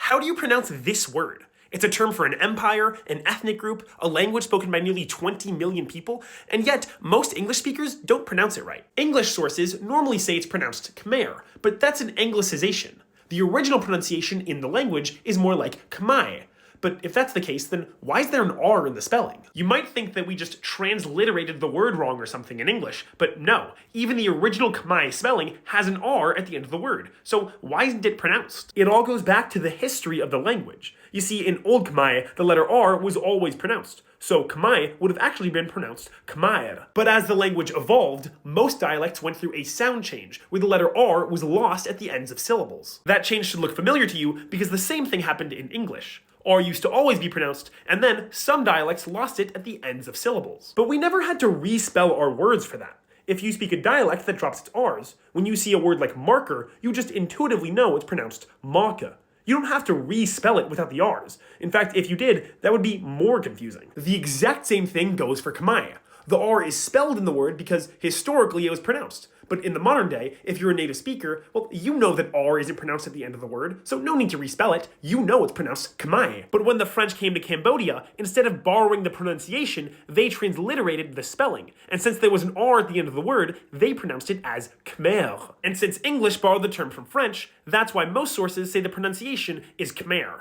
How do you pronounce this word? It's a term for an empire, an ethnic group, a language spoken by nearly 20 million people, and yet most English speakers don't pronounce it right. English sources normally say it's pronounced Khmer, but that's an anglicization. The original pronunciation in the language is more like Khmer. But if that's the case, then why is there an R in the spelling? You might think that we just transliterated the word wrong or something in English, but no. Even the original Khmer spelling has an R at the end of the word. So why isn't it pronounced? It all goes back to the history of the language. You see, in Old Khmer, the letter R was always pronounced. So Khmer would have actually been pronounced Khmer. But as the language evolved, most dialects went through a sound change, where the letter R was lost at the ends of syllables. That change should look familiar to you because the same thing happened in English. R used to always be pronounced, and then some dialects lost it at the ends of syllables. But we never had to respell our words for that. If you speak a dialect that drops its R's, when you see a word like marker, you just intuitively know it's pronounced marker. You don't have to respell it without the R's. In fact, if you did, that would be more confusing. The exact same thing goes for Khmer. The R is spelled in the word because historically it was pronounced. But in the modern day, if you're a native speaker, well, you know that R isn't pronounced at the end of the word, so no need to respell it. You know it's pronounced Khmer. But when the French came to Cambodia, instead of borrowing the pronunciation, they transliterated the spelling. And since there was an R at the end of the word, they pronounced it as Khmer. And since English borrowed the term from French, that's why most sources say the pronunciation is Khmer.